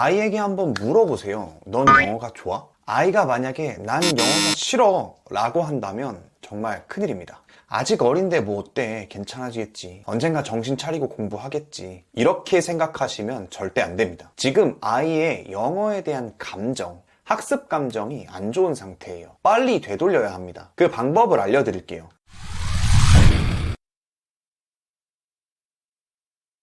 아이에게 한번 물어보세요. 넌 영어가 좋아? 아이가 만약에 난 영어가 싫어 라고 한다면 정말 큰일입니다. 아직 어린데 뭐 어때? 괜찮아지겠지. 언젠가 정신 차리고 공부하겠지. 이렇게 생각하시면 절대 안 됩니다. 지금 아이의 영어에 대한 감정, 학습 감정이 안 좋은 상태예요. 빨리 되돌려야 합니다. 그 방법을 알려드릴게요.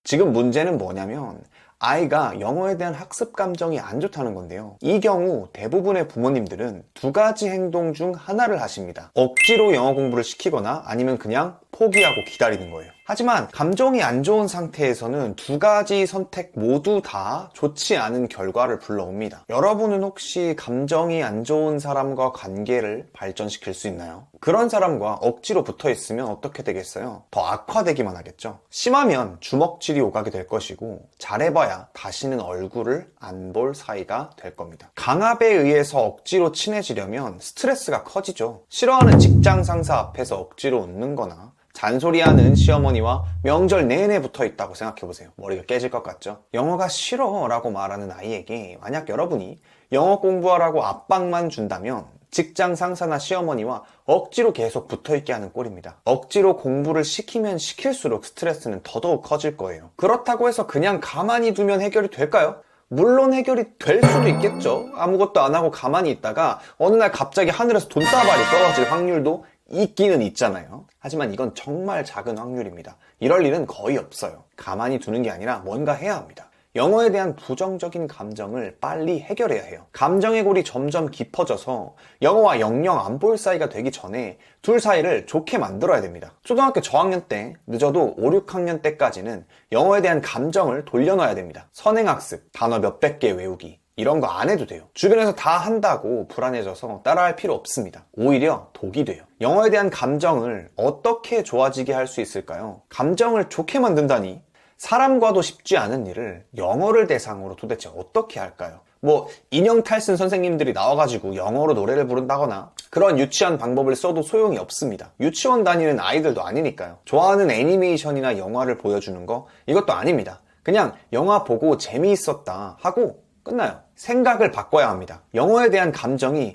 지금 문제는 뭐냐면 아이가 영어에 대한 학습 감정이 안 좋다는 건데요. 이 경우 대부분의 부모님들은 두 가지 행동 중 하나를 하십니다. 억지로 영어 공부를 시키거나 아니면 그냥 포기하고 기다리는 거예요. 하지만 감정이 안 좋은 상태에서는 두 가지 선택 모두 다 좋지 않은 결과를 불러옵니다. 여러분은 혹시 감정이 안 좋은 사람과 관계를 발전시킬 수 있나요? 그런 사람과 억지로 붙어 있으면 어떻게 되겠어요? 더 악화되기만 하겠죠. 심하면 주먹질이 오가게 될 것이고 잘해봐야 다시는 얼굴을 안 볼 사이가 될 겁니다. 강압에 의해서 억지로 친해지려면 스트레스가 커지죠. 싫어하는 직장 상사 앞에서 억지로 웃는 거나 잔소리하는 시어머니와 명절 내내 붙어 있다고 생각해보세요. 머리가 깨질 것 같죠? 영어가 싫어 라고 말하는 아이에게 만약 여러분이 영어 공부하라고 압박만 준다면 직장 상사나 시어머니와 억지로 계속 붙어있게 하는 꼴입니다. 억지로 공부를 시키면 시킬수록 스트레스는 더더욱 커질 거예요. 그렇다고 해서 그냥 가만히 두면 해결이 될까요? 물론 해결이 될 수도 있겠죠. 아무것도 안 하고 가만히 있다가 어느 날 갑자기 하늘에서 돈다발이 떨어질 확률도 있기는 있잖아요. 하지만 이건 정말 작은 확률입니다. 이럴 일은 거의 없어요. 가만히 두는 게 아니라 뭔가 해야 합니다. 영어에 대한 부정적인 감정을 빨리 해결해야 해요. 감정의 골이 점점 깊어져서 영어와 영영 안 보일 사이가 되기 전에 둘 사이를 좋게 만들어야 됩니다. 초등학교 저학년 때, 늦어도 5, 6학년 때까지는 영어에 대한 감정을 돌려놔야 됩니다. 선행학습, 단어 몇백 개 외우기 이런 거 안 해도 돼요. 주변에서 다 한다고 불안해져서 따라할 필요 없습니다. 오히려 독이 돼요. 영어에 대한 감정을 어떻게 좋아지게 할 수 있을까요? 감정을 좋게 만든다니 사람과도 쉽지 않은 일을 영어를 대상으로 도대체 어떻게 할까요? 인형 탈슨 선생님들이 나와가지고 영어로 노래를 부른다거나 그런 유치한 방법을 써도 소용이 없습니다. 유치원 다니는 아이들도 아니니까요. 좋아하는 애니메이션이나 영화를 보여주는 거 이것도 아닙니다. 그냥 영화 보고 재미있었다 하고 끝나요. 생각을 바꿔야 합니다. 영어에 대한 감정이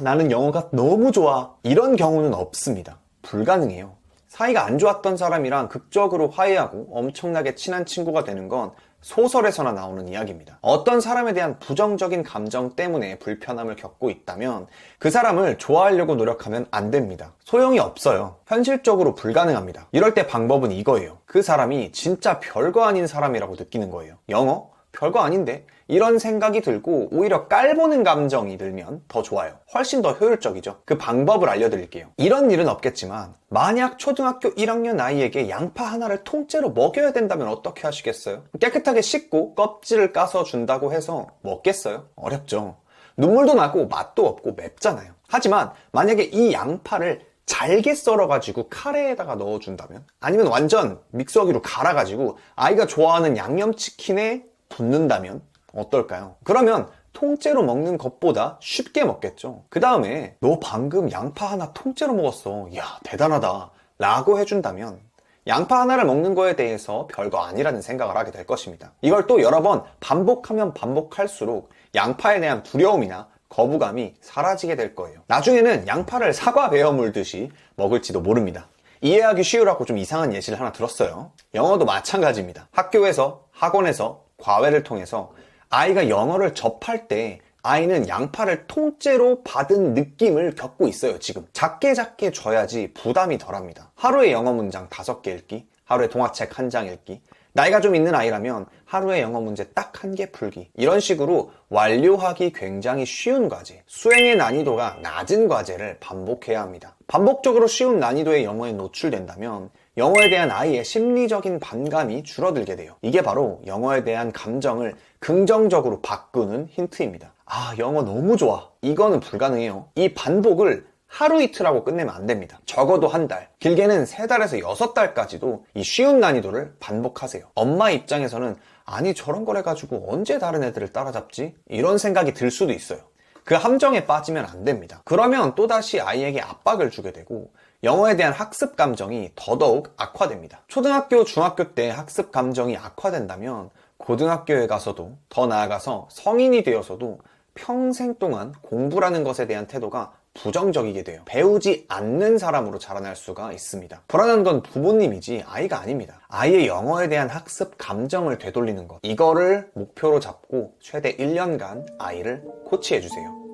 나는 영어가 너무 좋아 이런 경우는 없습니다. 불가능해요. 사이가 안 좋았던 사람이랑 극적으로 화해하고 엄청나게 친한 친구가 되는 건 소설에서나 나오는 이야기입니다. 어떤 사람에 대한 부정적인 감정 때문에 불편함을 겪고 있다면 그 사람을 좋아하려고 노력하면 안 됩니다. 소용이 없어요. 현실적으로 불가능합니다. 이럴 때 방법은 이거예요. 그 사람이 진짜 별거 아닌 사람이라고 느끼는 거예요. 영어? 별거 아닌데? 이런 생각이 들고 오히려 깔보는 감정이 들면 더 좋아요. 훨씬 더 효율적이죠. 그 방법을 알려드릴게요. 이런 일은 없겠지만 만약 초등학교 1학년 아이에게 양파 하나를 통째로 먹여야 된다면 어떻게 하시겠어요? 깨끗하게 씻고 껍질을 까서 준다고 해서 먹겠어요? 어렵죠. 눈물도 나고 맛도 없고 맵잖아요. 하지만 만약에 이 양파를 잘게 썰어가지고 카레에다가 넣어준다면 아니면 완전 믹서기로 갈아가지고 아이가 좋아하는 양념치킨에 붓는다면 어떨까요? 그러면 통째로 먹는 것보다 쉽게 먹겠죠. 그 다음에 너 방금 양파 하나 통째로 먹었어. 이야 대단하다 라고 해준다면 양파 하나를 먹는 거에 대해서 별거 아니라는 생각을 하게 될 것입니다. 이걸 또 여러 번 반복하면 반복할수록 양파에 대한 두려움이나 거부감이 사라지게 될 거예요. 나중에는 양파를 사과 베어 물듯이 먹을지도 모릅니다. 이해하기 쉬우라고 좀 이상한 예시를 하나 들었어요. 영어도 마찬가지입니다. 학교에서, 학원에서, 과외를 통해서 아이가 영어를 접할 때 아이는 양파를 통째로 받은 느낌을 겪고 있어요. 지금 작게 줘야지 부담이 덜합니다. 하루에 영어 문장 5개 읽기, 하루에 동화책 1장 읽기, 나이가 좀 있는 아이라면 하루에 영어 문제 딱 1개 풀기, 이런 식으로 완료하기 굉장히 쉬운 과제, 수행의 난이도가 낮은 과제를 반복해야 합니다. 반복적으로 쉬운 난이도의 영어에 노출된다면 영어에 대한 아이의 심리적인 반감이 줄어들게 돼요. 이게 바로 영어에 대한 감정을 긍정적으로 바꾸는 힌트입니다. 영어 너무 좋아. 이거는 불가능해요. 이 반복을 하루 이틀하고 끝내면 안 됩니다. 적어도 한 달, 길게는 3달에서 6달까지도 이 쉬운 난이도를 반복하세요. 엄마 입장에서는 아니 저런 걸 해가지고 언제 다른 애들을 따라잡지? 이런 생각이 들 수도 있어요. 그 함정에 빠지면 안 됩니다. 그러면 또다시 아이에게 압박을 주게 되고 영어에 대한 학습 감정이 더더욱 악화됩니다. 초등학교, 중학교 때 학습 감정이 악화된다면 고등학교에 가서도, 더 나아가서 성인이 되어서도 평생 동안 공부라는 것에 대한 태도가 부정적이게 돼요. 배우지 않는 사람으로 자라날 수가 있습니다. 불안한 건 부모님이지 아이가 아닙니다. 아이의 영어에 대한 학습 감정을 되돌리는 것, 이거를 목표로 잡고 최대 1년간 아이를 코치해주세요.